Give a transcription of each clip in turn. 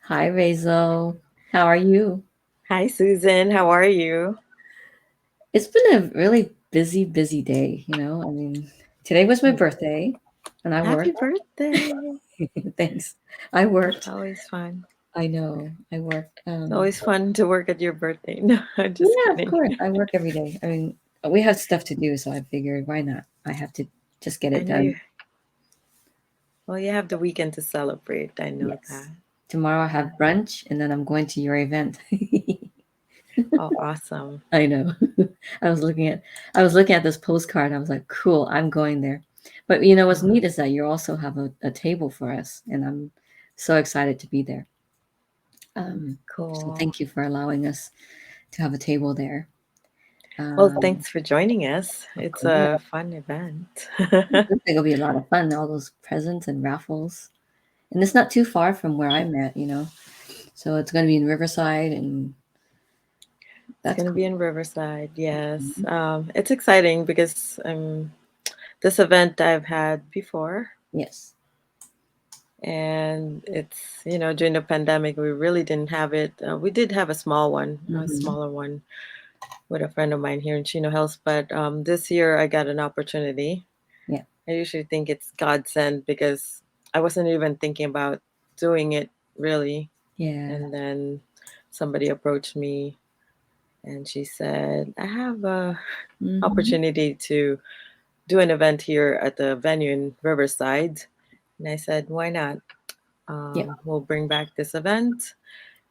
Hi, Raziel. How are you? Hi, Susan. How are you? It's been a really busy day, I mean, today was my birthday and I Happy worked. birthday. Thanks. I worked. Always fun. I know. I worked. It's always fun to work at your birthday. No, I'm just Yeah, of kidding. course. I work every day. I mean, we have stuff to do, so I figured why not? I have to just get I it know you. done. Well, you have the weekend to celebrate. I know Yes. that. Tomorrow I have brunch and then I'm going to your event. Oh, awesome. I know. I was looking at I was looking at this postcard. I was like, cool, I'm going there. But what's Uh, neat is that you also have a table for us, and I'm so excited to be there. So cool. thank you for allowing us to have a table there. Well, Um, thanks for joining us. of It's course, a fun event. it looks like it'll be a lot of fun. All those presents and raffles, and it's not too far from where I'm at. So it's going to be in Riverside, and It's that's going to cool. be in Riverside. Yes. Mhm. It's exciting because this event I've had before. Yes. And it's during the pandemic we really didn't have it. We did have a Hmm. smaller one with a friend of mine here in Chino Hills, but this year I got an opportunity. Yeah. I usually think it's God sent because I wasn't even thinking about doing it really, Yeah. and then somebody approached me and she said I have a Hmm. opportunity to do an event here at the venue in Riverside, and I said why not. Yeah. We'll bring back this event.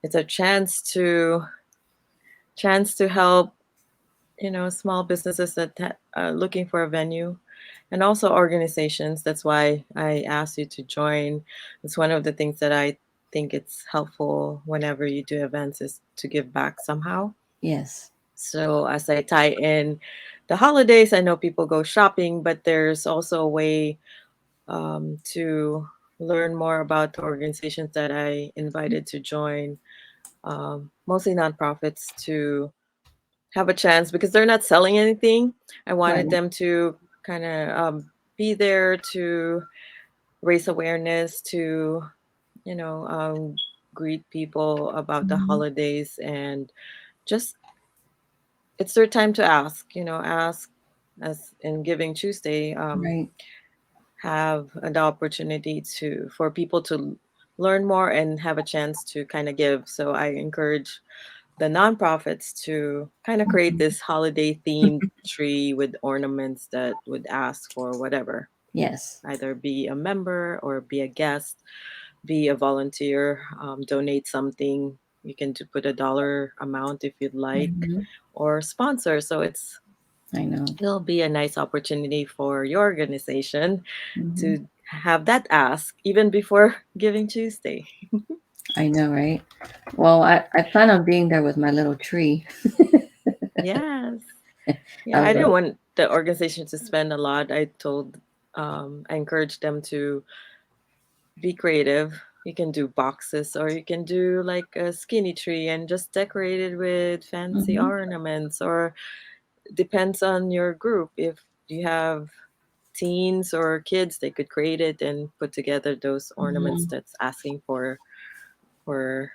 It's a chance to help small businesses that are looking for a venue, and also organizations. That's why I asked you to join. It's one of the things that I think it's helpful whenever you do events is to give back somehow. Yes. So as I tie in the holidays, I know people go shopping, but there's also a way to learn more about the organizations that I invited to join, mostly nonprofits, to have a chance because they're not selling anything. I wanted Right. them to kind of be there to raise awareness, to you know um, greet people about the Mhm. holidays, and just it's their time to ask. Ask as in Giving Tuesday. Right. Have the opportunity to for people to learn more and have a chance to kind of give. So I encourage the nonprofits to kind of create Mhm. this holiday themed tree with ornaments that would ask for whatever, Yes. either be a member or be a guest, be a volunteer, donate something. You can put a dollar amount if you'd like, Mhm. or sponsor. So I know. it'll be a nice opportunity for your organization Mhm. to have that ask even before Giving Tuesday. I know, right? Well, I plan on being there with my little tree. Yes. I Yeah, I was didn't like, want the organization to spend a lot. I encouraged them to be creative. You can do boxes, or you can do like a skinny tree and just decorate it with fancy mhm. ornaments, or depends on your group. If you have teens or kids, they could create it and put together those ornaments Mhm. that's asking for for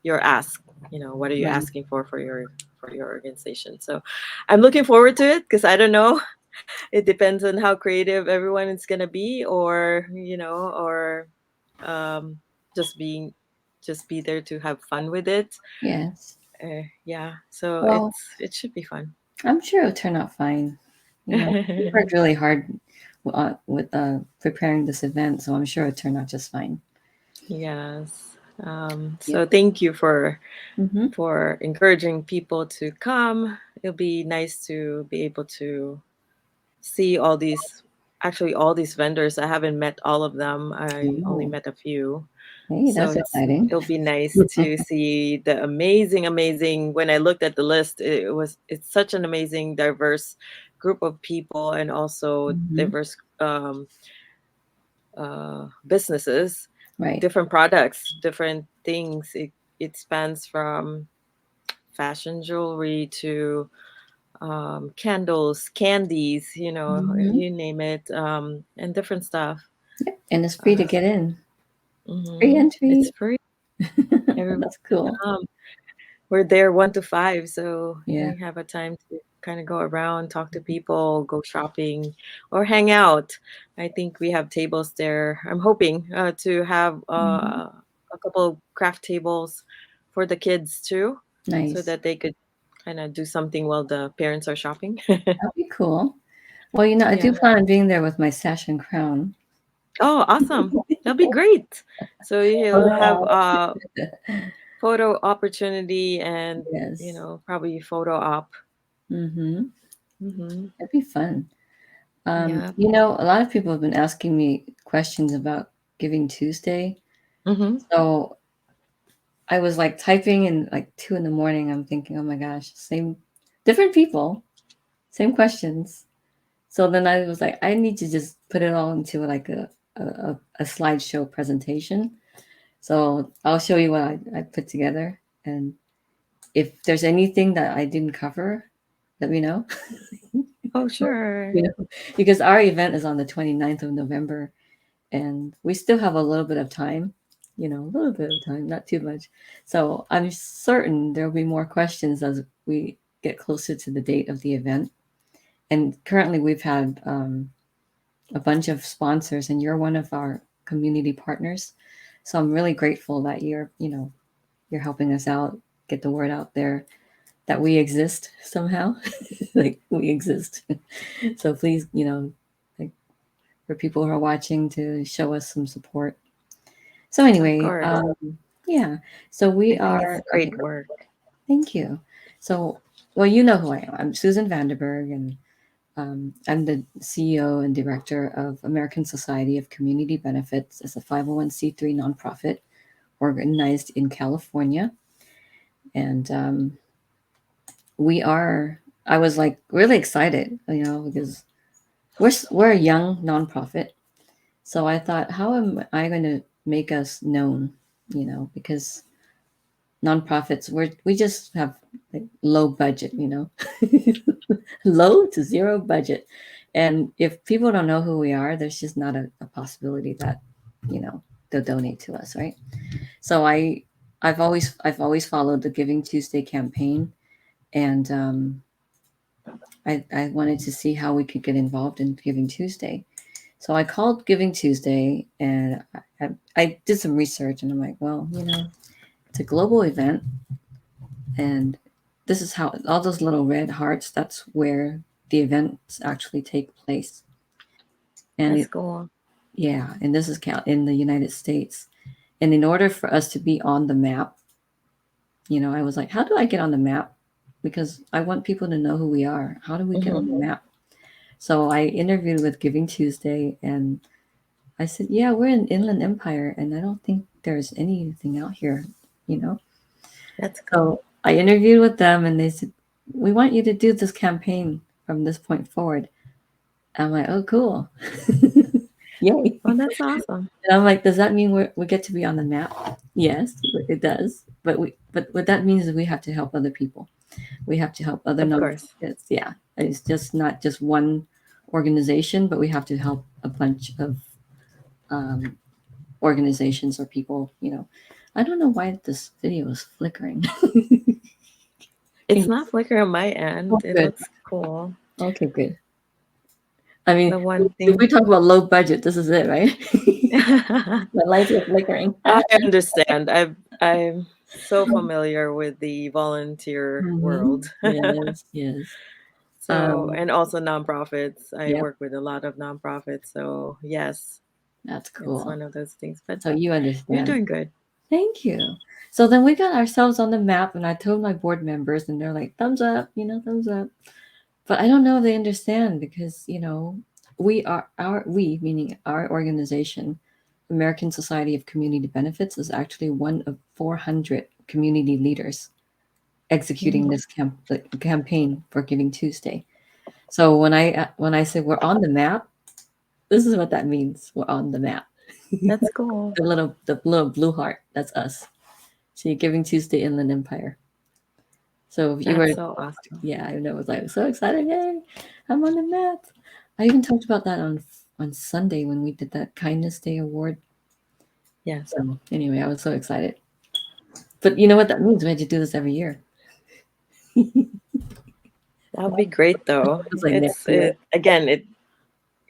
your ask. What are you Right. asking for your organization? So I'm looking forward to it because I don't know. It depends on how creative everyone is gonna be, or um, just be there to have fun with it. Yes. Yeah, so Well, it should be fun. I'm sure it'll turn out fine. We worked really hard with preparing this event, so I'm sure it'll turn out just fine. Yes. Yep. So thank you for Mhm. encouraging people to come. It'll be nice to be able to see all these vendors. I haven't met all of them. I only Ooh. met a few. Hey, So that's exciting. it'll be nice to see the amazing. When I looked at the list, it's such an amazing, diverse group of people, and also Mhm. diverse businesses, Right. different products, different things. It spans from fashion jewelry to candles, candies, Mhm. you name it, and different stuff. Yep. And it's free to Uh, get in. Free It's entry. free. Everybody That's cool. come. We're there 1 to 5, so Yeah, we have a time to kind of go around, talk to people, go shopping, or hang out. I think we have tables there. I'm hoping to have mhm. a couple craft tables for the kids too, so Nice. that they could kind of do something while the parents are shopping. That'd be cool. Well, I do Yeah. plan on being there with my sash and crown. Oh, awesome. That'll be great. So you'll Photo have op. photo opportunity and, Yes. probably photo op. Mm-hmm. Hmm. That'd be fun. Yeah. A lot of people have been asking me questions about Giving Tuesday. Hmm. So I was like typing in like 2 in the morning. I'm thinking, oh my gosh, same, different people, same questions. So then I was like, I need to just put it all into like a slideshow presentation. So I'll show you what I put together. And if there's anything that I didn't cover, let me know. Oh, you sure. know, because our event is on the 29th of November and we still have a little bit of time, a little bit of time, not too much. So I'm certain there'll be more questions as we get closer to the date of the event. And currently we've had a bunch of sponsors and you're one of our community partners. So I'm really grateful that you're helping us out, get the word out there that we exist somehow. Like we exist. So please, like for people who are watching to show us some support. So Of anyway, course. yeah. So we I think it's are okay. great work. Thank you. So, well, you know who I am. I'm Susan Vanderburgh, and I'm the CEO and director of American Society of Community Benefits. It's a 501(c)(3) nonprofit organized in California, and we are. I was like really excited, because we're a young nonprofit. So I thought, how am I going to make us known? Because nonprofits we just have like low budget, low to zero budget, and if people don't know who we are, there's just not a possibility that they'll donate to us, right? So I've always followed the Giving Tuesday campaign, and I wanted to see how we could get involved in Giving Tuesday. So I called Giving Tuesday, and I did some research, and I'm like, well, it's a global event, and this is how all those little red hearts, that's where the events actually take place. And That's cool. yeah, and this is count in the United States. And in order for us to be on the map, I was like, how do I get on the map? Because I want people to know who we are. How do we get on Hmm. the map? So I interviewed with Giving Tuesday, and I said, yeah, we're in Inland Empire, and I don't think there's anything out here, you know? That's cool. So I interviewed with them, and they said, we want you to do this campaign from this point forward. I'm like, oh, cool. Yay. Oh, that's awesome. And I'm like, does that mean we get to be on the map? Yes, it does. But what that means is we have to help other people. We have to help other Of course. nonprofits. Yeah, it's just not just one organization, but we have to help a bunch of um, organizations or people. I don't know why this video is flickering. It's not flickering on my end. Oh, It good. looks cool. Okay, good. I mean, The one if we thing. talk about low budget, this is it, right? The lights are flickering. I understand. I'm so familiar with the volunteer Hmm. world. Yes, yes. So, and also nonprofits. I Yep, work with a lot of nonprofits. So, yes, that's it's cool. one of those things. But So you you're understand. doing good. Thank you. So then we got ourselves on the map, and I told my board members, and they're like, thumbs up, thumbs up. But I don't know if they understand because, we, meaning our organization, American Society of Community Benefits, is actually one of 400 community leaders executing Mm, this campaign for Giving Tuesday. So when I say we're on the map, this is what that means. We're on the map. that's cool. The little blue heart, that's us. So you're Giving Tuesday Inland Empire. So if you were, That's so awesome. yeah, I know, it was like so excited. Yay, I'm on the map. I even talked about that on Sunday when we did that Kindness Day award. Yes. So anyway, I was so excited. But you know what that means? We had to do this every year. That would be great though. It's like next It's year. it again,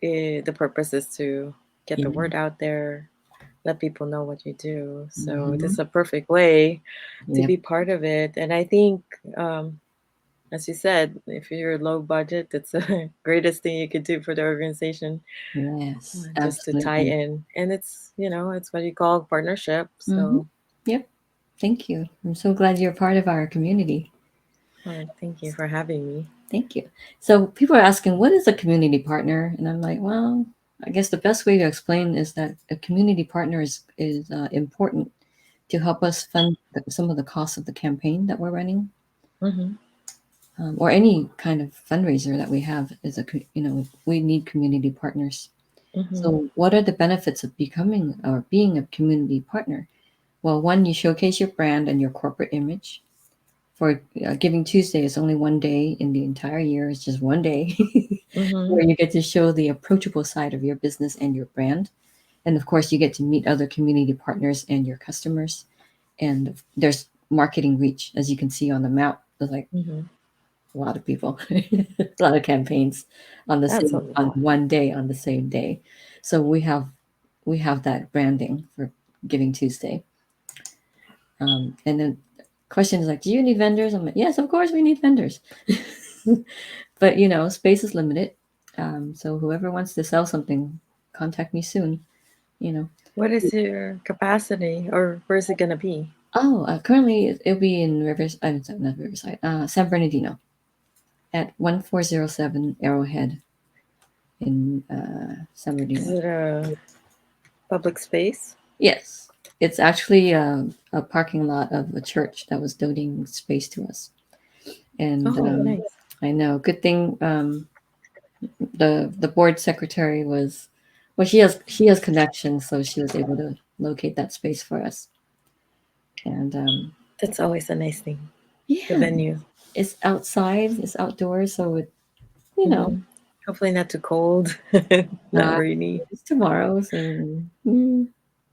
the purpose is to get the Yeah. word out there, let people know what you do. So this Hmm. is a perfect way to Yep. be part of it. And I think, as you said, if you're low budget, it's the greatest thing you could do for the organization, Yes, just to tie absolutely. in. And it's what you call partnership. Hmm. So Yep. Thank you. I'm so glad you're part of our community. thank you for having me. Thank you. So people are asking, what is a community partner? And I'm like, well, I guess the best way to explain is that a community partner is important to help us fund some of the costs of the campaign that we're running, Hmm. or any kind of fundraiser that we have. We need community partners. Hmm. So, what are the benefits of becoming or being a community partner? Well, one, you showcase your brand and your corporate image. For Giving Tuesday is only one day in the entire year. It's just one day Hmm. where you get to show the approachable side of your business and your brand. And of course, you get to meet other community partners and your customers. And there's marketing reach, as you can see on the map. There's like Hmm. a lot of people, a lot of campaigns That's a on lot. one day, on the same day. So we have that branding for Giving Tuesday. And then question is like, do you need vendors? I'm like, yes, of course we need vendors. But space is limited. So whoever wants to sell something, contact me soon. You know. What is your capacity, or where is it gonna be? Oh, currently it'll be in Rivers. I'm sorry, not Riverside. San Bernardino at 1407 Arrowhead in San Is Bernardino. it a public space? Yes, it's actually a parking lot of a church that was donating space to us, and Oh, nice. I know. Good thing the board secretary was, well, she has connections, so she was able to locate that space for us. And That's always a nice thing. The yeah, venue. it's outside, it's outdoors, so it you know Hmm. Hopefully not too cold, not uh, rainy. it's tomorrow, so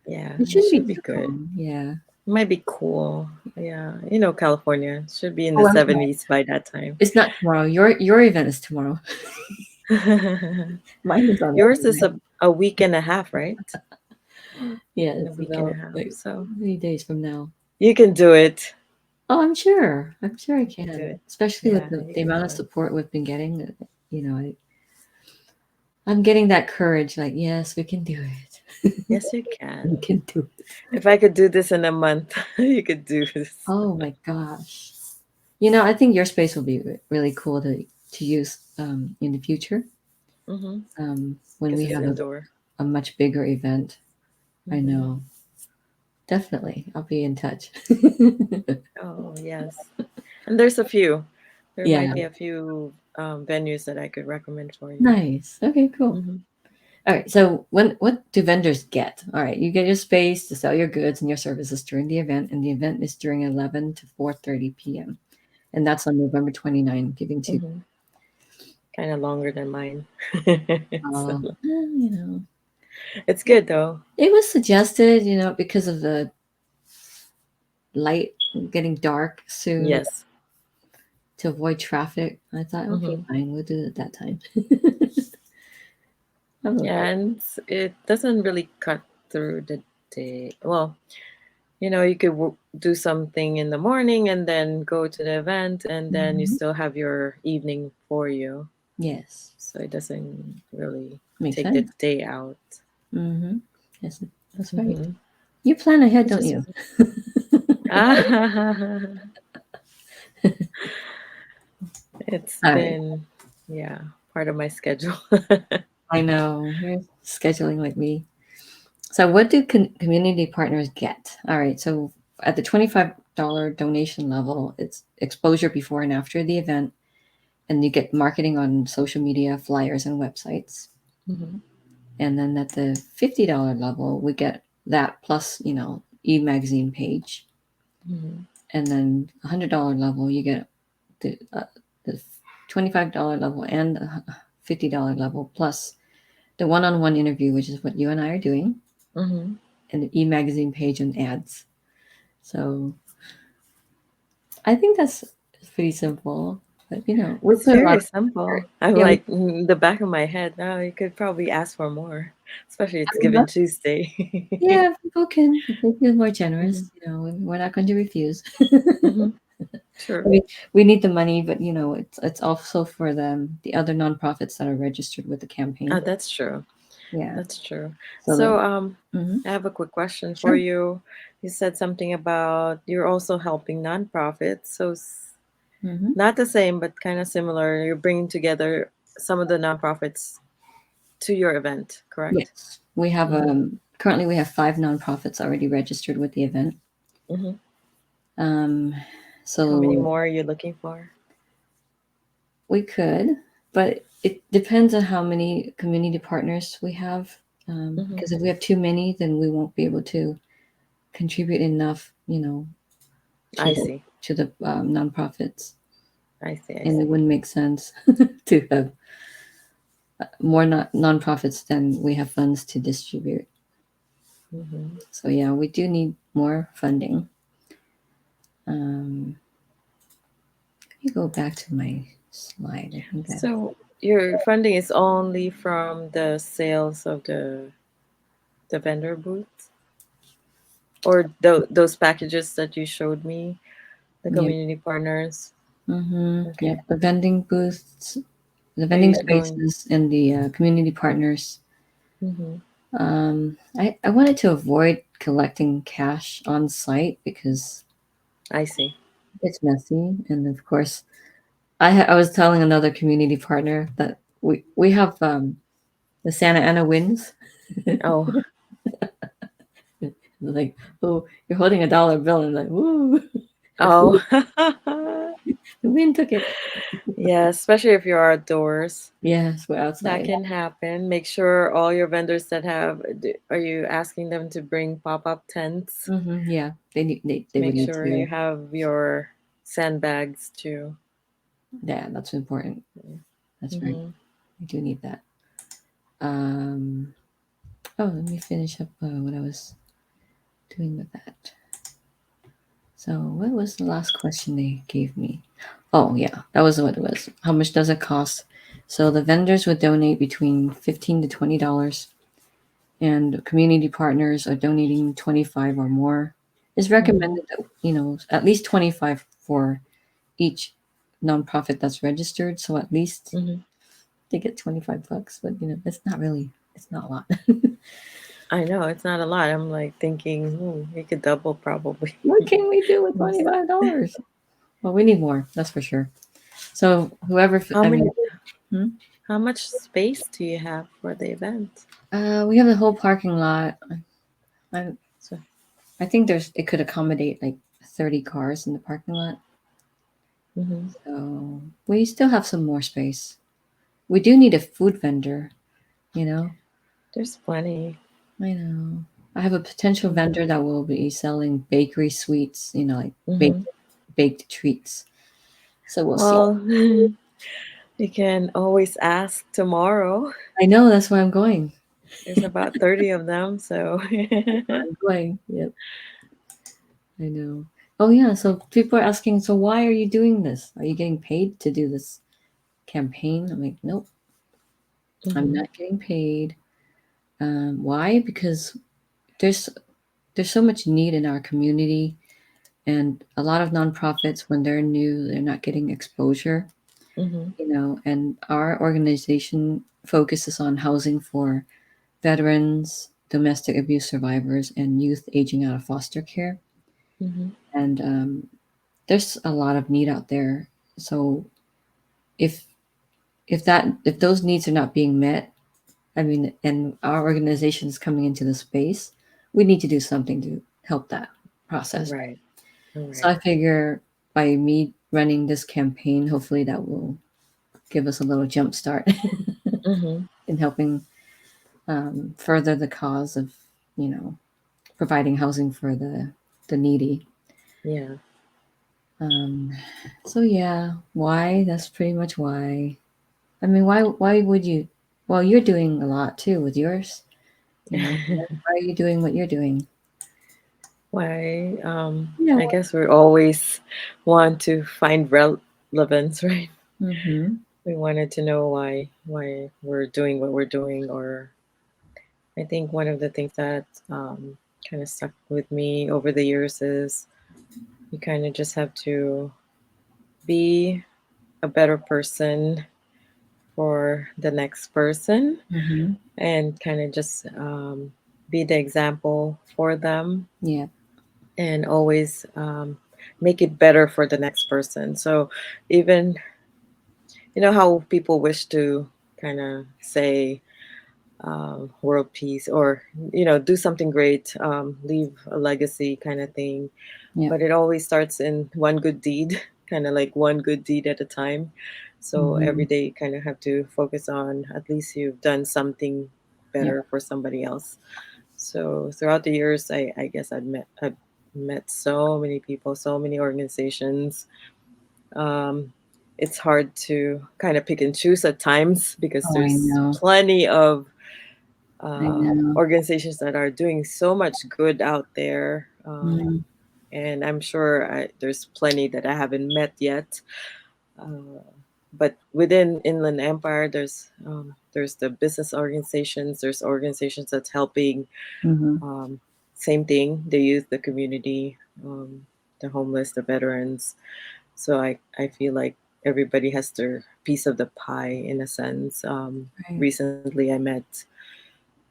Yeah, it it shouldn't be should be too good. cold. Yeah. It might be cool. Yeah, California should be in the Oh, I'm sorry. 70s by that time. It's not tomorrow. Your event is tomorrow. Mine is on the Yours is 29th. a week and a half, right? Yeah, A it's week and a about half. like So 3 days from now. you can do it. Oh, I'm sure. I'm sure I You can do can. it. Especially with Yeah, the, you the can amount do of it. support we've been getting. I'm getting that courage. Like, yes, we can do it. Yes, you We can. can do it. If I could do this in a month, you could do this. Oh my gosh. I think your space will be really cool to use in the future. Mm-hmm. When Because we it's have indoor. a much bigger event. I Mm-hmm. know. Definitely. I'll be in touch. Oh, yes. And there's a few. There might Yeah. be a few venues that I could recommend for you. Nice. Okay, cool. Hmm. All right. So what do vendors get? All right, you get your space to sell your goods and your services during the event, and the event is during 11 to 4:30 p.m. And that's on November 29th, Giving Tuesday. Hmm. Kind of longer than mine. So You know, it's good though. it was suggested, because of the light getting dark soon Yes. to avoid traffic. I thought, okay, Hmm. fine, we'll do it at that time. I'm Yeah, okay. and it doesn't really cut through the day. Well, you could do something in the morning and then go to the event, and then you Mhm. still have your evening for you. Yes, So it doesn't really makes take the sense. day out. Hmm. Yes, that's right. Hmm. You plan ahead, Which don't is you? it's All right. been, yeah, part of my schedule. I know you're scheduling like me. So, what do community partners get? All right. So, at the $25 donation level, it's exposure before and after the event, and you get marketing on social media, flyers, and websites. Hmm. And then at the $50 level, we get that plus, e-magazine page. Hmm. And then $100 level, you get the $25 level and the $50 level plus the one-on-one interview, which is what you and I are doing, Hmm. an e-magazine page and ads. So I think that's pretty simple. But we It's put a lot very of effort. simple. I'm Yeah, like, the back of my head, now you could probably ask for more, especially it's we Giving Tuesday. yeah, people can be more generous. Hmm. We're not going to refuse. Hmm. I True. mean, we need the money, but it's also for the other nonprofits that are registered with the campaign. That's true. Yeah. That's true. So So, hmm I have a quick question for sure. you. You said something about you're also helping nonprofits. So, hmm not the same, but kind of similar. You're bringing together some of the nonprofits to your event, correct? Yes, we have Mm-hmm. currently we have 5 nonprofits already registered with the event. Mm-hmm. Um, How many so more are you looking for? we could, but it depends on how many community partners we have. Mm-hmm. Because if we have too many, then we won't be able to contribute enough, to I the see. nonprofits, I see. I and it see. wouldn't make sense to have more nonprofits than we have funds to distribute. Mm-hmm. So yeah, we do need more funding. Um, Let me go back to my slide. I think that So your funding is only from the sales of the vendor booths, or those packages that you showed me, the yep. community partners. Yep. Okay. The vending booths, the Are vending you going? spaces, and the community partners. Mm-hmm. I wanted to avoid collecting cash on site because I see. it's messy, and of course, I was telling another community partner that we have the Santa Ana winds. Oh. Like, oh, you're holding a dollar bill, and like, woo, the Oh. the wind took it. Yeah, especially if you're outdoors. Yes, we're That outside. can happen. Make sure all your vendors that have, are you asking them to bring pop-up tents? Yeah, they would Make need sure to. you have your sandbags too. Yeah, that's important. That's right. Mm-hmm. I do need that. Um, oh, let me finish up what I was doing with that. So, what was the last question they gave me? Oh, yeah, that was what it was. How much does it cost? So the vendors would donate between $15 to $20, and community partners are donating 25 or more. It's Mm-hmm. recommended that at least 25 for each nonprofit that's registered. So at least Mm-hmm. they get $25, but it's not a lot. I know it's not a lot. I'm like thinking, you could double probably. What can we do with Yes. $25? Well, we need more, that's for sure. So whoever, How I many? mean, hmm? How much space do you have for the event? We have the whole parking lot. I, So, I think it could accommodate like 30 cars in the parking lot. hmm. So we still have some more space. We do need a food vendor, you know. There's plenty. I know. I have a potential vendor that will be selling bakery sweets, like Mm-hmm. baked treats. So we'll see. Well, you can always ask tomorrow. I know that's why I'm going. There's about 30 of them, so I'm going. Yep, I know. Oh yeah, so people are asking, so why are you doing this? Are you getting paid to do this campaign? I'm like, nope, I'm hmm. not getting paid. Why? Because there's there's so much need in our community, and a lot of nonprofits, when they're new, they're not getting exposure. Hmm. And our organization focuses on housing for veterans, domestic abuse survivors, and youth aging out of foster care. Hmm. And there's a lot of need out there. So if if those needs are not being met, I mean, and our organization is coming into the space, we need to do something to help that process. Right, So right. I figure by me running this campaign, hopefully that will give us a little jump start Hmm. in helping further the cause of you know providing housing for the needy. Yeah. Um, so yeah, why? That's pretty much why. I mean, why would you? Well, you're doing a lot too with yours. Why are you doing what you're doing? Why? You know. I guess we always want to find relevance, right? Mm-hmm. We wanted to know why we're doing what we're doing, or I think one of the things that kind of stuck with me over the years is you kind of just have to be a better person for the next person, Mm-hmm. and kind of just be the example for them, Yeah. and always make it better for the next person. So even, you know how people wish to kind of say world peace, or do something great, leave a legacy kind of thing, Yeah. but it always starts in one good deed, kind of like one good deed at a time. So Mm-hmm. every day you kind of have to focus on at least you've done something Yep. better for somebody else. So throughout the years, I guess I've met so many people, so many organizations. um, it's hard to kind of pick and choose at times because Oh, I there's know. plenty of I know. organizations that are doing so much good out there. Mm-hmm. And I'm sure there's plenty that I haven't met yet. Uh, but within Inland Empire, there's the business organizations, there's organizations that's helping. Mm-hmm. Um, Same thing, the youth, the community, the homeless, the veterans. So I feel like everybody has their piece of the pie in a sense. Right. Recently, I met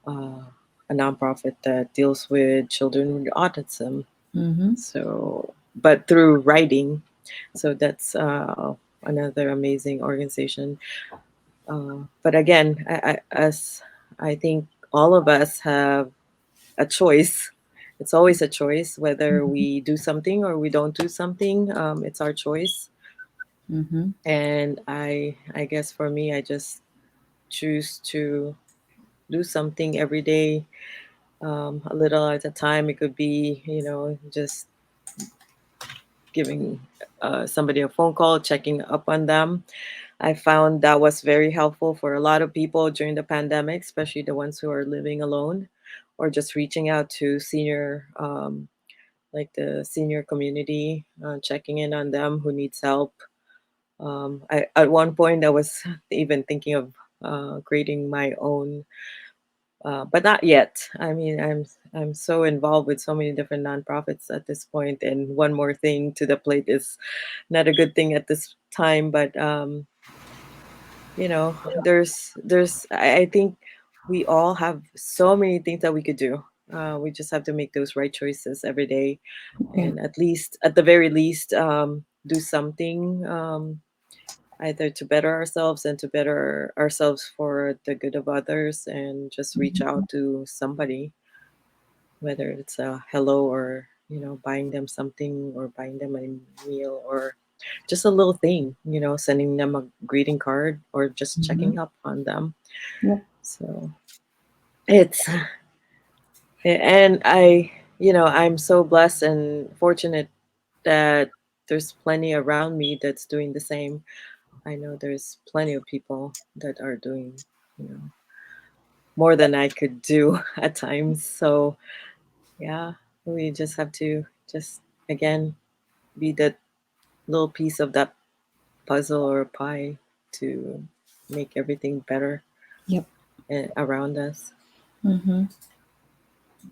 uh, a nonprofit that deals with children with autism. Mm-hmm. So, but through writing, so that's another amazing organization. But again, as I think all of us have a choice. It's always a choice whether Mm-hmm. we do something or we don't do something. It's our choice. Mm-hmm. And I guess for me, I just choose to do something every day, a little at a time. It could be, just giving somebody a phone call, checking up on them. I found that was very helpful for a lot of people during the pandemic, especially the ones who are living alone, or just reaching out to senior, like the senior community, checking in on them who needs help. At one point, I was even thinking of creating my own, but not yet. I mean, I'm so involved with so many different nonprofits at this point, and one more thing to the plate is not a good thing at this time. But I think we all have so many things that we could do. We just have to make those right choices every day, Yeah. and at the very least, do something, either to better ourselves and to better ourselves for the good of others, and just reach Mm-hmm. out to somebody, whether it's a hello, or buying them something, or buying them a meal, or just a little thing, sending them a greeting card, or just Mm-hmm. checking up on them. Yep. So it's and I'm so blessed and fortunate that there's plenty around me that's doing the same. I know there's plenty of people that are doing, you know, more than I could do at times. So yeah, we just have to just again be that little piece of that puzzle or pie to make everything better Yep. around us. Mm-hmm.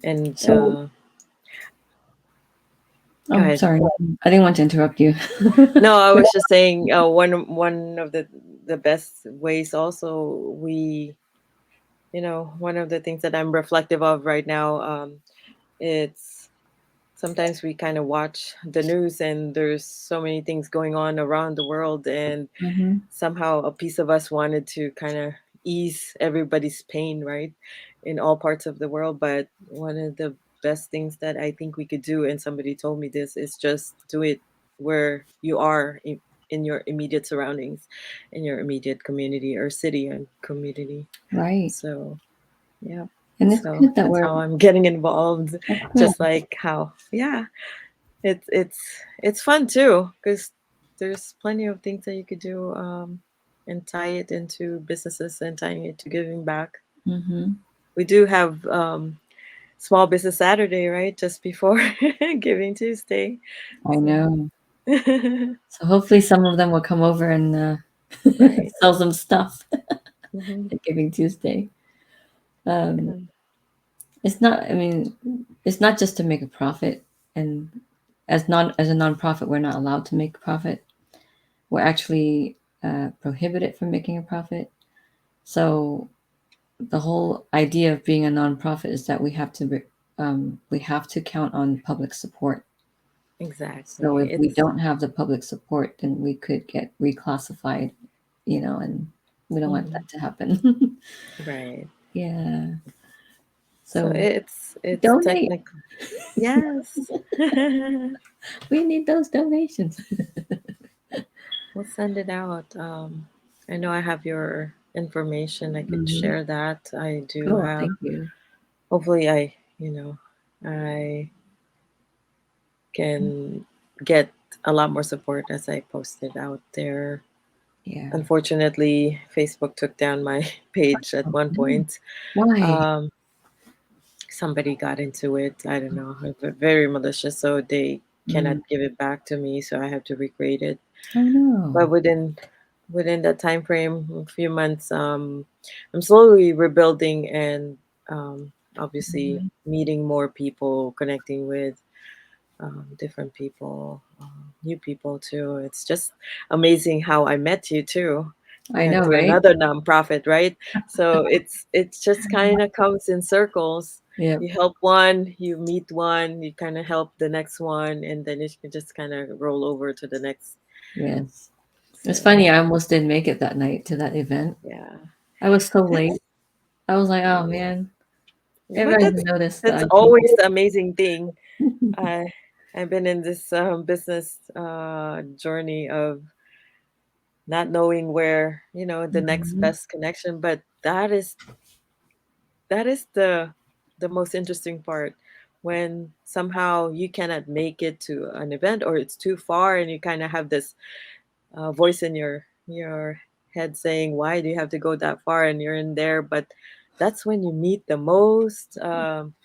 And So, go oh, ahead. sorry. I didn't want to interrupt you. No, I was just saying, one of the best ways also, one of the things that I'm reflective of right now, it's sometimes we kind of watch the news and there's so many things going on around the world, and Mm-hmm. somehow a piece of us wanted to kind of ease everybody's pain, right, in all parts of the world. But one of the best things that I think we could do, and somebody told me this, is just do it where you are, in your immediate surroundings, in your immediate community or city and community. Right. So yeah, And it's so good that that's we're, how I'm getting involved. oh, cool. Just like how, yeah, it's fun too, because there's plenty of things that you could do, and tie it into businesses and tying it to giving back. Mm-hmm. we do have Small Business Saturday, right? Just before Giving Tuesday. I So, know. So hopefully some of them will come over and right. sell some stuff Hmm. at Giving Tuesday. Um, Yeah. it's not. I mean, it's not just to make a profit. And as a nonprofit, we're not allowed to make a profit. We're actually prohibited from making a profit. So the whole idea of being a nonprofit is that we have to count on public support. So Exactly. if we It's don't have the public support, then we could get reclassified, and we don't want mhm, that to happen. right. Yeah. So So it's donate. technically yes. We need those donations. We'll send it out. I know I have your information. I could Hmm. share that. I do Cool. have. Thank you. Hopefully, I can get a lot more support as I post it out there. Yeah. Unfortunately, Facebook took down my page at one Mm. point. Why? Um, Somebody got into it. I don't know, very malicious. So they cannot Mm. give it back to me. So I have to recreate it. Oh But no. within that time frame, a few months, I'm slowly rebuilding and obviously Mhm. meeting more people, connecting with different people, new people too. It's just amazing how I met you too, I know, through right? another nonprofit, right? So it's just kind of comes in circles. Yep. You help one, you meet one, you kind of help the next one, and then you can just kind of roll over to the next. Yes. It's So funny. I almost didn't make it that night to that event. yeah, I was so late. I was like, oh yeah. man, But everybody noticed that that's I came always the amazing thing. late. I've been in this business journey of not knowing where the next Mhm. best connection, but that is the most interesting part, when somehow you cannot make it to an event or it's too far, and you kind of have this voice in your head saying, why do you have to go that far, and you're in there. But that's when you meet the most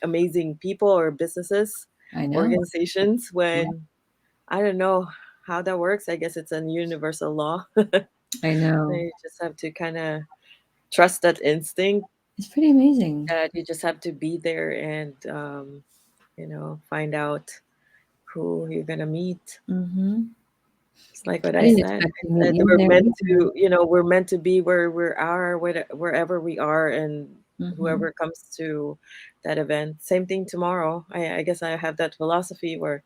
amazing people or businesses, I know. organizations, Yeah, when I don't know how that works. I guess it's a universal law. I know. You just have to kind of trust that instinct, It's pretty amazing. that you just have to be there and find out who you're gonna meet. Hmm. It's like what I I didn't said. expect to I meet said you we're there meant either. to be where we are, wherever we are, and Hmm. whoever comes to that event. Same thing tomorrow. I guess I have that philosophy where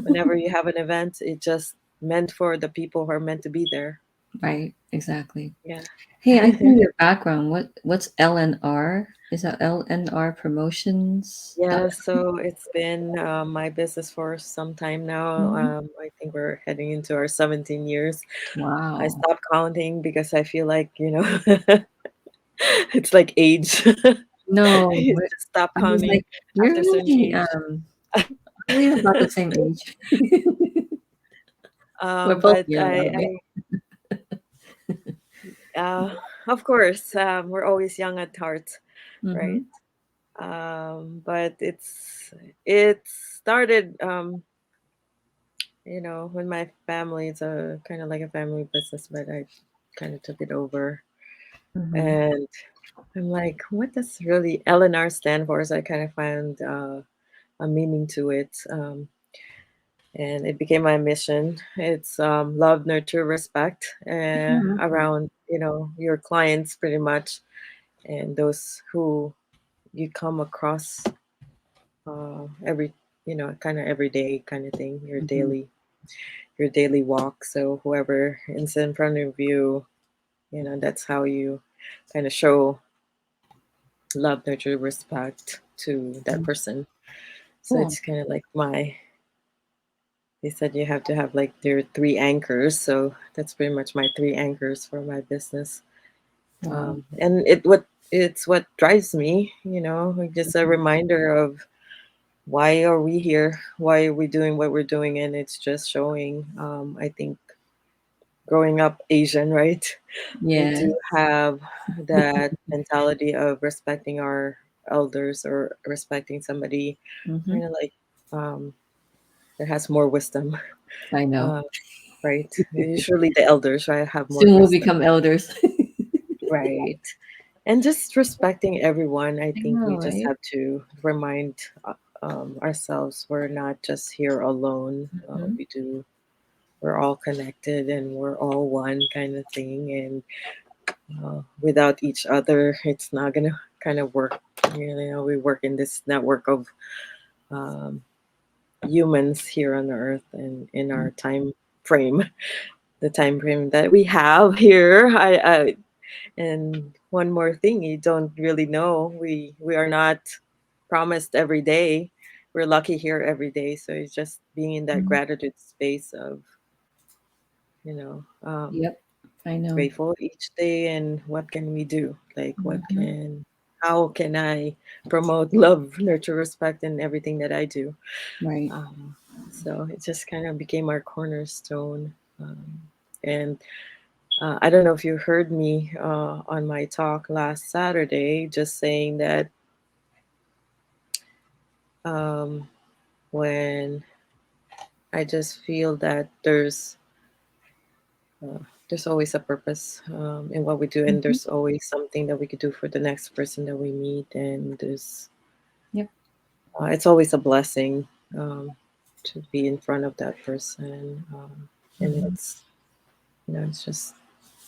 whenever you have an event, it just meant for the people who are meant to be there. Right. Exactly. Yeah. Hey, I know your background. What's LNR? Is that LNR Promotions? Yeah, so it's been my business for some time now. Mhm. I think we're heading into our 17 years. I Wow. stopped counting because I feel like, it's like age. No, You just stop I was counting like, you're after a certain really, age. I believe about the same age. We're both But young, right? uh, of course, we're always young at heart, right? Mm-hmm. But it started, when my family, it's a kind of like a family business, but I kind of took it over. Mm-hmm. And I'm like, what does really LNR stand for? So I kind of found a meaning to it. And it became my mission. It's love, nurture, respect, around your clients, pretty much, and those who you come across every kind of every day kind of thing, Mm-hmm. your daily walk. So whoever is in front of you, that's how you kind of show love, nurture, respect to that person. So Cool. it's kind of like they said you have to have like their three anchors. So that's pretty much my three anchors for my business. Wow. And it's what drives me, like just a reminder of why are we here? Why are we doing what we're doing? And it's just showing, I think, growing up Asian, right? We Yeah. do have that mentality of respecting our elders or respecting somebody Hmm. kind of like um, that has more wisdom, I know. uh, right? Usually the elders, right, have more Soon we'll wisdom, become elders. right? And just respecting everyone. I I think we know, just right? have to remind ourselves we're not just here alone. Hmm. We're all connected and we're all one kind of thing. And without each other, it's not gonna kind of work. You know, we work in this network of um, humans here on earth and in our time frame, the time frame that we have here. And one more thing, you don't really know. We are not promised every day. We're lucky here every day. So it's just being in that Mhm. gratitude space of, you know, Yep, I know. grateful each day and what can we do? Like Hmm. how can I promote love, nurture, respect in everything that I do? Right. Um, so it just kind of became our cornerstone. And I don't know if you heard me on my talk last Saturday, just saying that um, when I just feel that uh, there's always a purpose in what we do, and Hmm. there's always something that we could do for the next person that we meet, and Yep. it's always a blessing to be in front of that person, and Hmm. it's just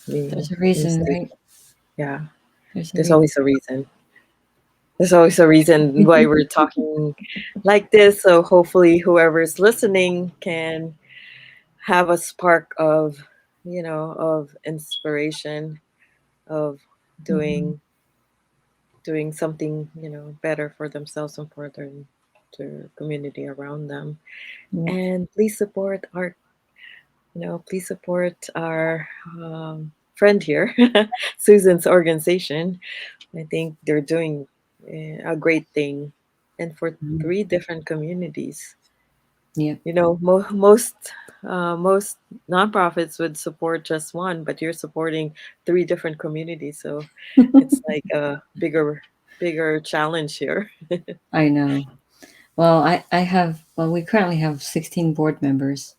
being There's a in a reason, state. right? Yeah, There's a there's reason. always a reason. There's always a reason why we're talking like this. So hopefully, whoever's listening can have a spark of, of inspiration, of Hmm. doing doing something, better for themselves and for their community around them. Yep. And please support our friend here, Susan's organization. I think they're doing a great thing, and for Mhm. 3 different communities. Yep. Most nonprofits would support just one, but you're supporting 3 different communities, so it's like a bigger challenge here. I know. Well, well, we currently have 16 board members.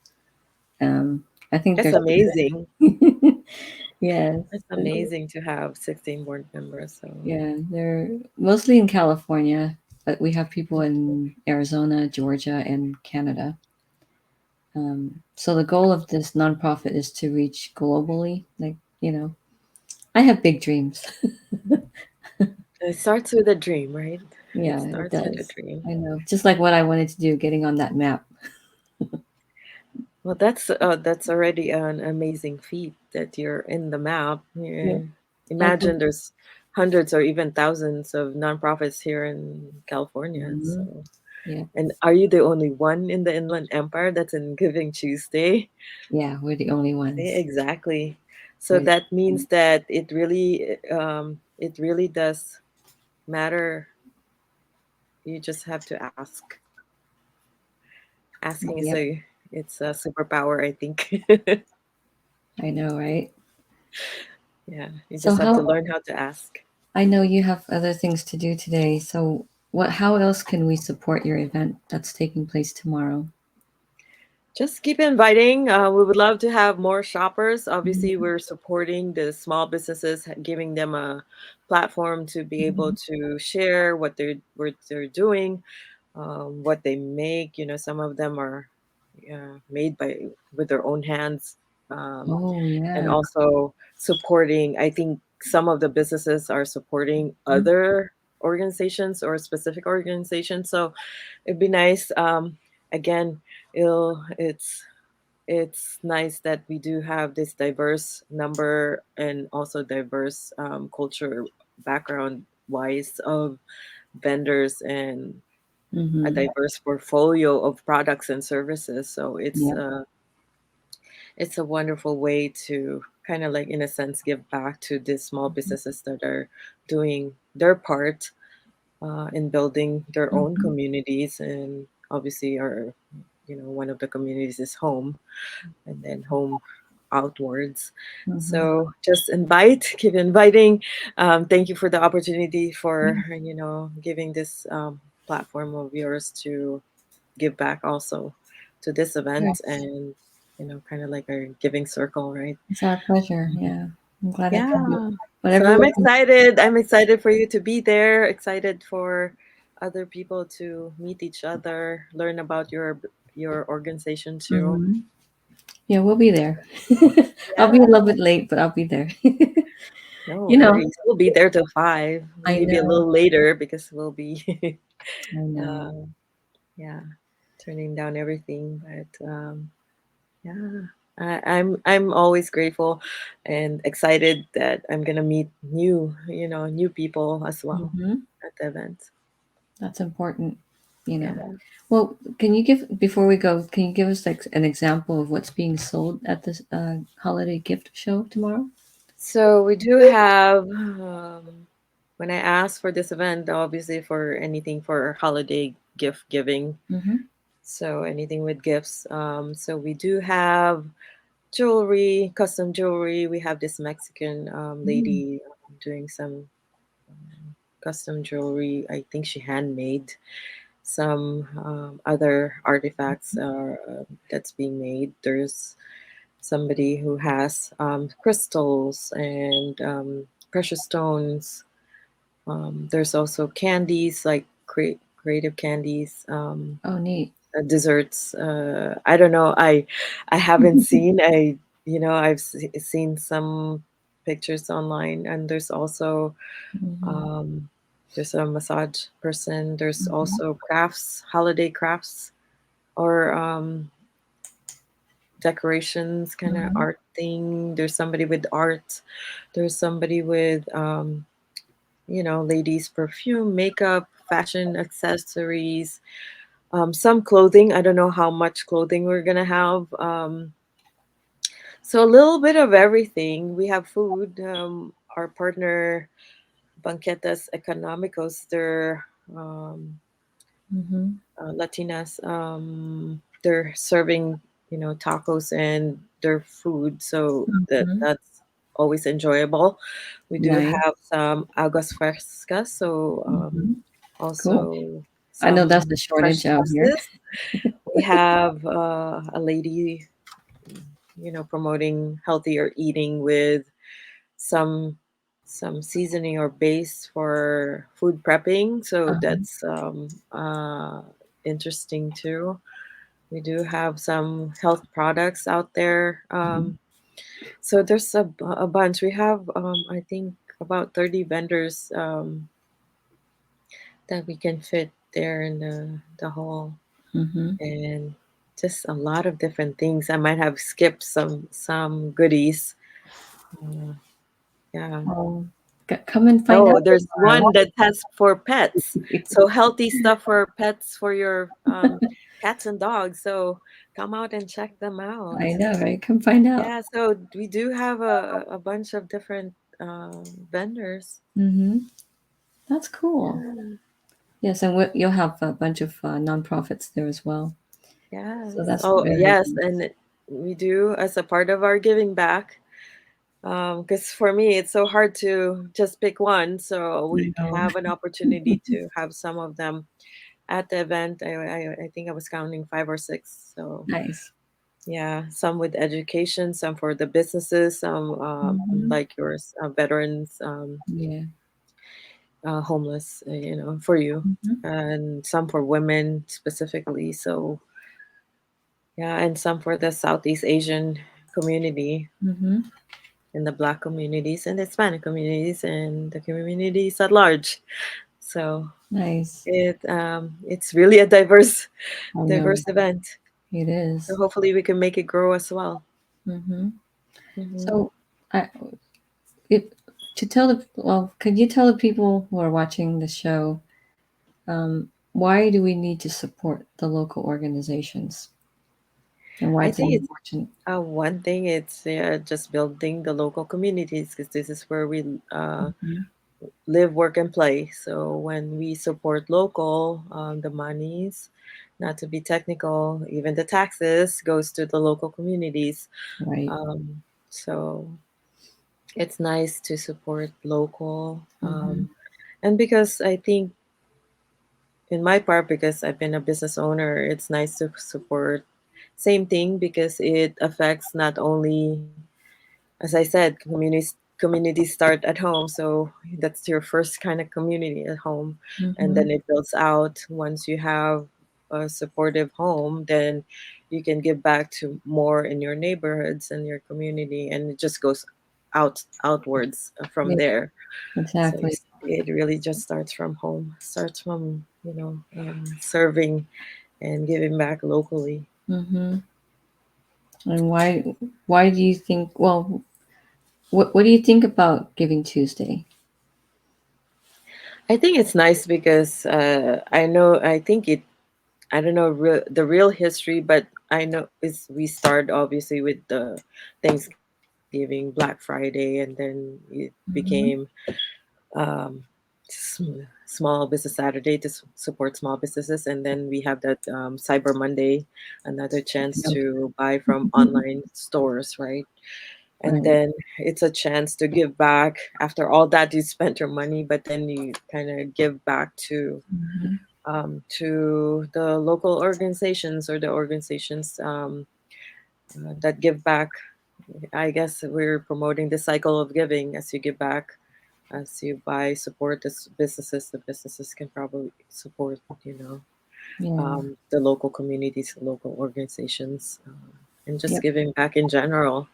Um, I think That's they're, amazing. yes, That's amazing to have 16 board members. So yeah, they're mostly in California, but we have people in Arizona, Georgia, and Canada. So the goal of this nonprofit is to reach globally. Like, I have big dreams. it starts with a dream, right? It Yeah, it starts with a does. dream. I know. Just like what I wanted to do, getting on that map. Well, that's already an amazing feat that you're in the map. Yep. Yeah. I think. Imagine there's hundreds or even thousands of nonprofits here in California. Mhm. So, Yeah. and are you the only one in the Inland Empire that's in Giving Tuesday? Yeah, we're the only ones. Exactly. So We're the that only means that it really does matter. You just have to ask. ones. Asking is Yep. it's a superpower, I think. I know, right? Yeah, you So just have to how learn how to ask. I know you have other things to do today. So how else can we support your event that's taking place tomorrow? Just keep inviting. We would love to have more shoppers. Obviously, Mhm. we're supporting the small businesses, giving them a platform to be able Mhm. to share what they're doing, what they make. Some of them are made with their own hands, um, Oh, and yeah. also supporting. I think some of the businesses are supporting Mhm. other organizations or specific organizations. So it'd be nice. Again, it's nice that we do have this diverse number and also diverse culture background wise of vendors and a Mhm. diverse portfolio of products and services. So Yep. it's a wonderful way to kind of like in a sense give back to these small businesses that are doing their part in building their own Mhm. communities. And obviously our one of the communities is home, and then home. outwards. Mm-hmm. So just invite, keep inviting. Thank you for the opportunity Yeah. for giving this platform of yours to give back also to this event, Yes. and kind of like a giving circle, right? It's our pleasure. Yeah. I'm glad I could be. Yeah. So Whatever I'm we can. excited. I'm excited for you to be there, excited for other people to meet each other, learn about your organization too. Mm-hmm. Yeah, we'll be there. I'll be a Yeah. little bit late, but I'll be there. No You know, worries. We'll be there till 5, I maybe a know. little later because we'll be I know. uh, yeah, turning down everything. But yeah, I'm always grateful and excited that I'm gonna meet new people as well Mm-hmm. at the event. That's important. You know. Yeah. Well, can you give before we go? Can you give us like an example of what's being sold at this holiday gift show tomorrow? So we do have when I asked for this event, obviously for anything for holiday gift giving. Mm-hmm. So anything with gifts. So we do have jewelry, custom jewelry. We have this Mexican Mm-hmm. lady doing some custom jewelry. I think she handmade some other artifacts that's being made. There's somebody who has crystals and precious stones. There's also candies like creative candies. Oh, neat. Desserts. I don't know. I haven't seen. Seen some pictures online, and there's also Mm-hmm. um, there's a massage person. There's Mm-hmm. also crafts, holiday crafts, or decorations, kind of Mm-hmm. art thing. There's somebody with art. There's somebody with ladies' perfume, makeup, fashion accessories. Some clothing. I don't know how much clothing we're gonna have. So a little bit of everything. We have food. Our partner Banquetas Economicos, they're Mm-hmm. Latinas. They're serving tacos and their food, so Mm-hmm. that's always enjoyable. We do Nice. have some aguas frescas, so Mm-hmm. Cool. also I know that's some the fresh shortage out here. juices. We have a lady, promoting healthier eating with some seasoning or base for food prepping. So Uh-huh. that's interesting too. We do have some health products out there. So there's a bunch. We have, I think, about 30 vendors that we can fit there in the hall, Mm-hmm. and just a lot of different things. I might have skipped some goodies. Uh, yeah. Well, come and find Oh, out there's tomorrow. one that has for pets. So healthy stuff for pets for your cats and dogs. So come out and check them out. I know, right? Come find out. Yeah, so we do have a bunch of different vendors. Mm-hmm. That's cool. Yeah. Yes, and you'll have a bunch of nonprofits there as well. So Yes. that's Oh, very yes, nice. and we do as a part of our giving back. Because for me, it's so hard to just pick one. So I we know. have an opportunity to have some of them at the event. I think I was counting 5 or 6. So Nice. yeah, some with education, some for the businesses, some Mm-hmm. like yours, veterans, Yeah. homeless, for you, Mm-hmm. and some for women specifically. So yeah, and some for the Southeast Asian community, Mm-hmm. and the Black communities, and the Hispanic communities, and the communities at large. So Nice. it's really a I know. diverse event. It So is. hopefully we can make it grow as well. Mm-hmm. Hmm. So, I, it, to tell the well, could you tell the people who are watching the show, why do we need to support the local organizations and why I it's think it's important? one thing. It's just building the local communities because this is where we Mhm. live, work, and play. So when we support local, the monies, not to be technical, even the taxes goes to the local communities. Right. So it's nice to support local. Mm-hmm. And because I think, in my part, because I've been a business owner, it's nice to support same thing because it affects not only, as I said, communities start at home, so that's your first kind of community at home, and Mm-hmm. then it builds out. Once you have a supportive home, then you can give back to more in your neighborhoods and your community, and it just goes outwards from Yeah, there. So exactly. it really just starts from home, starts from serving and giving back locally. Mm-hmm. And why do you think? Well, what do you think about Giving Tuesday? I think it's nice because I think it, I don't know the real history, but I know is we start obviously with the Thanksgiving, Black Friday, and then it became Mm-hmm. um, Small Business Saturday to support small businesses, and then we have that Cyber Monday, another chance Yep. to buy from online stores, right? And Right. then it's a chance to give back. After all that, you spent your money, but then you kind of give back Mm-hmm. to the local organizations, or the organizations that give back. I guess we're promoting the cycle of giving. As you give back, as you buy, support businesses, the businesses can probably support, Yeah, the local communities, local organizations, and just yep. giving back in general.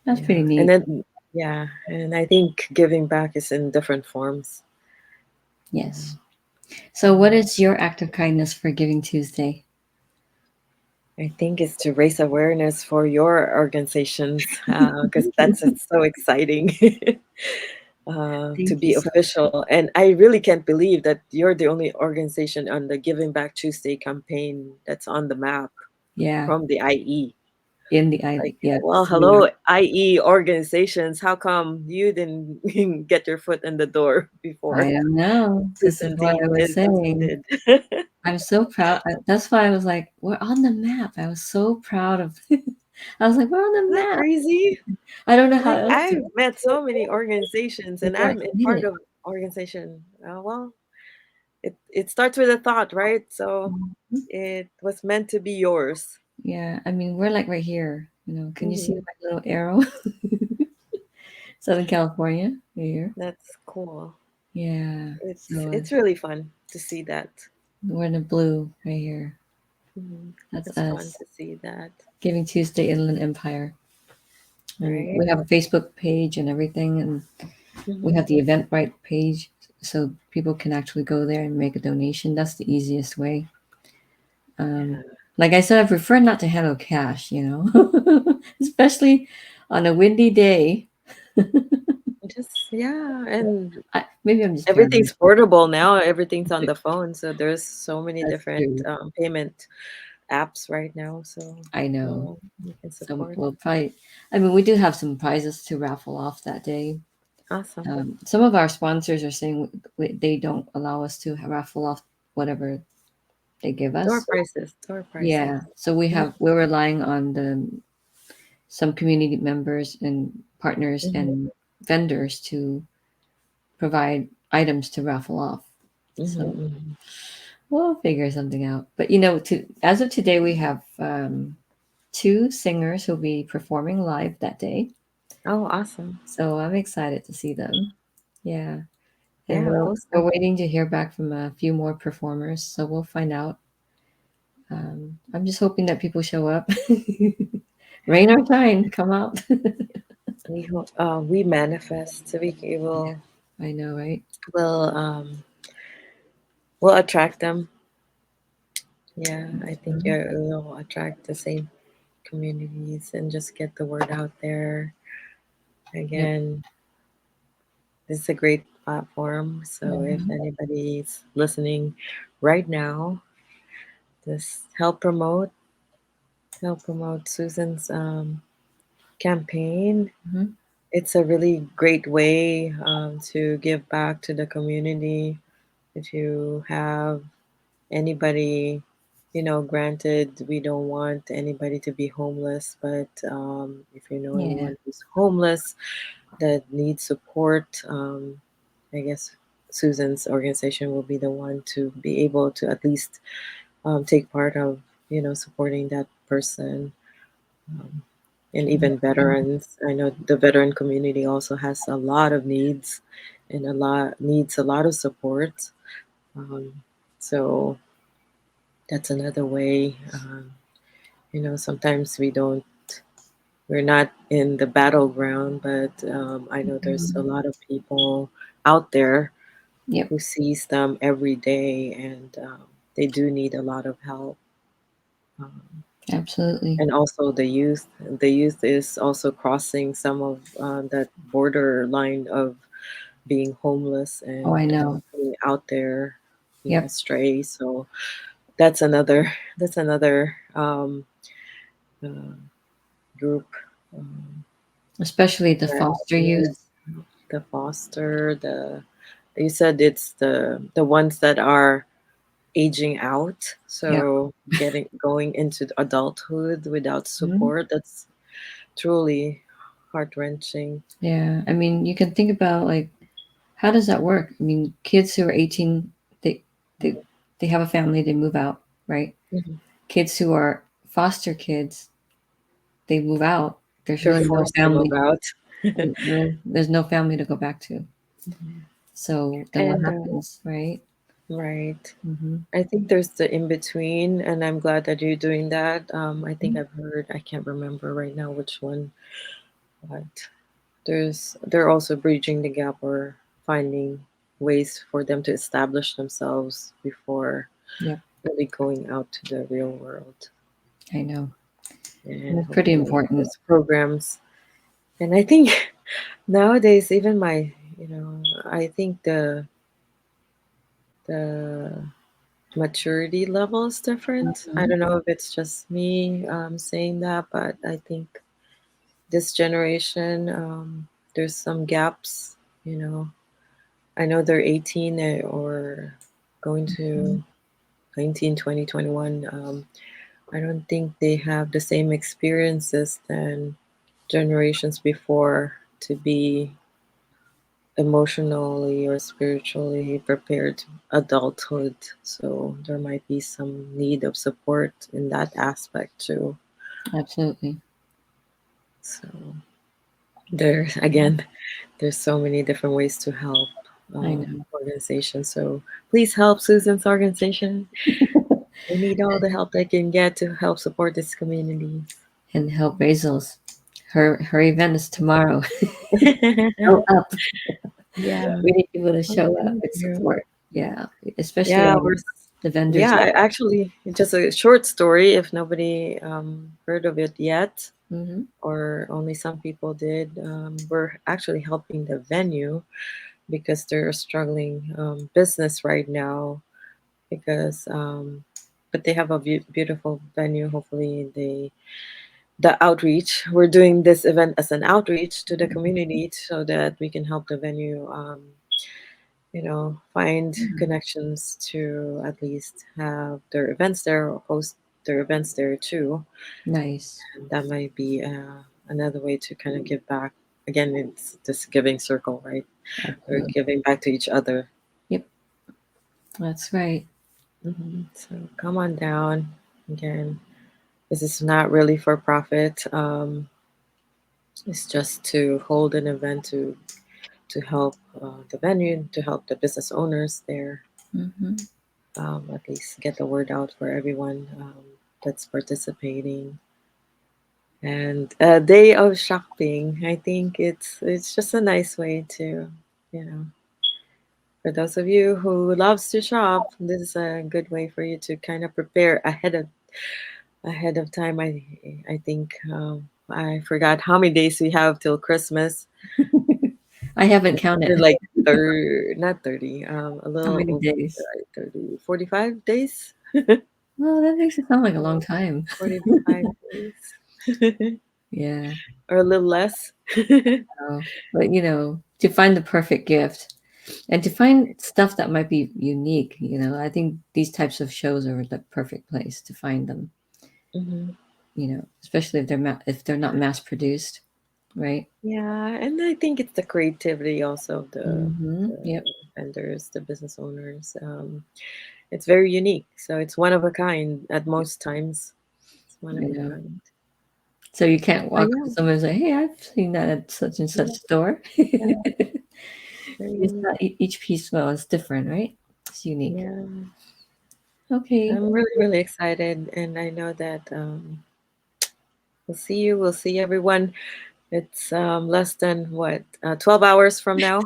That's Yeah. pretty And neat. then, yeah. And I think giving back is in different forms. Yes. Yeah. So, what Mhm. is your act of kindness for Giving Tuesday? I think it's to raise awareness for your organizations, because that's it's so exciting. To Thank you be so. official. And I really can't believe that you're the only organization on the Giving Back Tuesday campaign that's on the map Yeah, from the IE. in the Like, ID. Yes, well, we are. hello, IE organizations. How come you didn't get your foot in the door I before don't know. This is why I was Putin saying did? I'm so proud. That's why I was like, we're on the map. I was so proud of. I was like, we're on the Isn't that map. crazy? I don't know how Like, else to I've met say so many organizations, it. and We're like, I'm in we did part it. of organization. Well, it starts with a thought, right? So Mhm. it was meant to be yours. Yeah, I mean, we're like right here. Can you see Hmm. my little arrow? Southern California, right here. That's cool. Yeah. It's So it's really fun to see that. we're in the blue right here. Hmm. That's It's fun us. to see that, Giving Tuesday Inland Empire. And right? we have a Facebook page and everything, and we Hmm. have the Eventbrite page so people can actually go there and make a donation. That's the easiest way. Um, Yeah. like I said, I prefer not to handle cash, especially on a windy day. Just, yeah, and Maybe I'm just paranoid. everything's portable now. Everything's on the phone, so there's so many That's different true. payment apps right now. So, I know. you can So support. we'll probably, I mean, we do have some prizes to raffle off that day. Awesome. Some of our sponsors are saying they don't allow us to raffle off whatever they give Door us. prices. Door prices. Yeah. So we're relying on some community members and partners Mm-hmm. and vendors to provide items to raffle off. So Mm-hmm. we'll figure something out. But as of today, we have two singers who'll be performing live that day. Oh, awesome. So I'm excited to see them. Yeah, and Yeah, we're post we're them. waiting to hear back from a few more performers. So we'll find out. I'm just hoping that people show up. Rain or shine, come out. We manifest so we Yeah, I know, right? will will attract them. Yeah, I think Mhm. it will attract the same communities and just get the word out there. Yep. Again, this is a great platform. So if Mhm. anybody's listening right now, just help promote Susan's campaign. Mhm. it's a really great way to give back to the community. If you have anybody, granted, we don't want anybody to be homeless, but if you know Yeah. anyone who's homeless that needs support, I guess Susan's organization will be the one to be able to at least take part of, supporting that person. Um, and even veterans. I know the veteran community also has a lot of needs and needs a lot of support. Um, so that's another way. Sometimes we're not in the battleground, but I know there's a Mhm. lot of people out there Yep. who sees them every day, and they do need a lot of help. Um, Absolutely. and also the youth. The youth is also crossing some of that borderline of being homeless Oh, and I know. being out there, being Yep. astray. So that's another uh, group Especially the that foster youth. needs the foster. You said it's the ones that are aging out, Yep. so going into adulthood without Mhm. support. That's truly heart wrenching. Yeah. I mean, you can think about like how does that work? I mean, kids who are 18, they they they have a family, they move out, right? Mhm. Kids who are foster kids, they move out. There's They're really no forced to move family. out. There's no family to go back to. Mhm. So then what And happens, right? right, Mm-hmm. I think there's the in between, and I'm glad that you're doing that. I think I've heard, I can't remember right now which one, but they're also bridging the gap or finding ways for them to establish themselves before Yep, really going out to the real world. I know. And And it's pretty hopefully important. those programs. And I think nowadays, even I think the maturity level is different. I Mhm. don't know if it's just me saying that, but I think this generation, there's some gaps. You know, I know they're 18 or going to Mhm. 19, 20, 21. I don't think they have the same experiences than generations before to be emotionally or spiritually prepared to adulthood. So there might be some need of support in that aspect too. Absolutely. So there again, there's so many different ways to help I know. organizations. So please help Susan's organization. They need all the help they can get to help support these communities. And help Razel's. Her event is tomorrow. Show up. Yeah. We need people to Oh, show up thank and you. support. Yeah, especially Yeah, the vendors. yeah, actually, just a short story if nobody heard of it yet, Mm-hmm. or only some people did. We're actually helping the venue because they're struggling business right now because but they have a beautiful venue. Hopefully the outreach, we're doing this event as an outreach to the community so that we can help the venue find connections to at least have their events there or host their events there too. Nice. And that might be another way to kind of give back. Again, it's this giving circle, right? We're Absolutely. giving back to each other. Yep, that's right. So come on down. Again, this is not really for profit. It's just to hold an event to help the venue, to help the business owners there, Mm-hmm. at least get the word out for everyone that's participating. And a day of shopping, I think it's just a nice way to, for those of you who loves to shop, this is a good way for you to kind of prepare ahead of time. I think I forgot how many days we have till Christmas. I haven't counted Like not 30, a how little many over days. 30, 45 days. Well, that makes it sound like a long time. 45 days. Yeah. or a little less. But to find the perfect gift and to find stuff that might be unique, I think these types of shows are the perfect place to find them. Hmm. Especially if they're not mass produced, right? Yeah, and I think it's the creativity also of the Yep. vendors, the business owners. It's very unique. So it's one of a kind at most times. It's one I of a know. kind. So you can't But walk up to someone and say, "Hey, I've seen that at such and such yeah, store." yeah, very It's unique. not each piece. Well, it's different, right? It's unique. Yeah, Okay. I'm really, really excited, and I know that we'll see you. We'll see everyone. It's less than what 12 hours from now.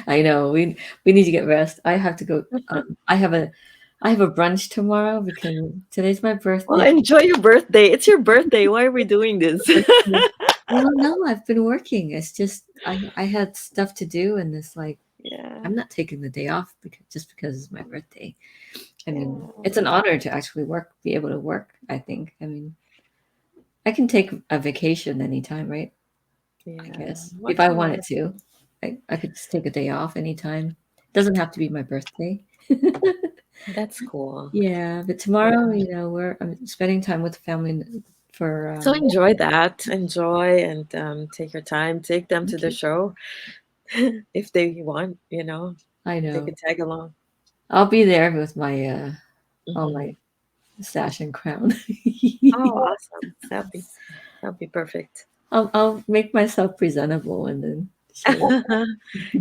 I know we need to get rest. I have to go. I have a brunch tomorrow because today's my Well, birthday. enjoy your birthday. It's your birthday. Why are we doing this? Well, no, I've been working. It's just I had stuff to do, and it's like Yeah, I'm not taking the day off because it's my birthday. I mean, yeah, it's an honor to actually be able to work. I think. I mean, I can take a vacation anytime, right? I yeah. guess Why if I wanted not? to, I could just take a day off anytime. Doesn't have to be my birthday. That's cool. Yeah, but Yeah. tomorrow, I'm spending time with the family for. So enjoy that. Enjoy and take your time. Take them to Thank the you. show if they want. I They know. could tag along. I'll be there with my all Hmm. my sash and crown. Oh, awesome. That'll be perfect. I'll make myself presentable and then show up.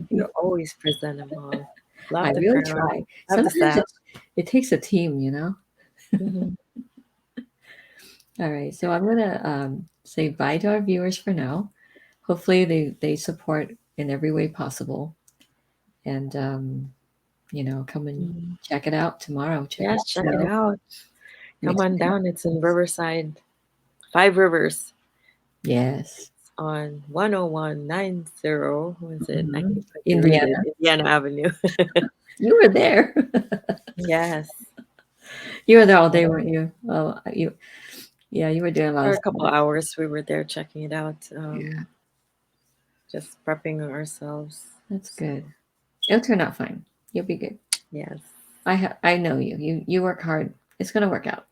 You're always presentable. I Love the really crown. try. Love the Sometimes sash. it takes a team. Hmm. All right, so I'm gonna say bye to our viewers for now. Hopefully, they support in every way possible, and come and check it out tomorrow. Check Yes, the check it show. out. I'm Come on excited. down. It's in Riverside, Five Rivers. Yes. On 10190. What is it? I Mhm. can quickly read it. Indiana. Indiana Avenue. You were there. Yes. You were there all day, Yeah. weren't you? Oh, yeah, you were doing a lot For of a couple stuff. hours, we were there checking it out, Yeah, just prepping ourselves. that's So, good. It'll turn out fine. You'll be good. yes. I know you. You work hard. It's gonna work out.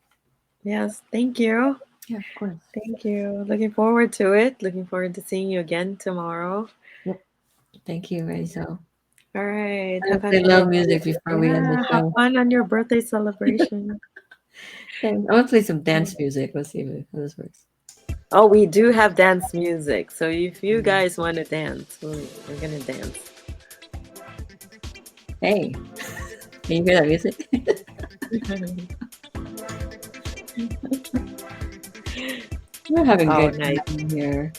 Yes. Thank you. Yeah, of course. Thank you. Looking forward to it. Looking forward to seeing you again tomorrow. Yep. Thank you, Raziel. All right. I Have hope a they good, love music before we end the yeah, have show. fun on your birthday celebration. Thanks. I'm gonna play some dance music. Let's see how this works. Oh, we do have dance music. So if you guys want to dance, we're going to dance. Hey, can you hear that music? We're having Oh, good nice. time here.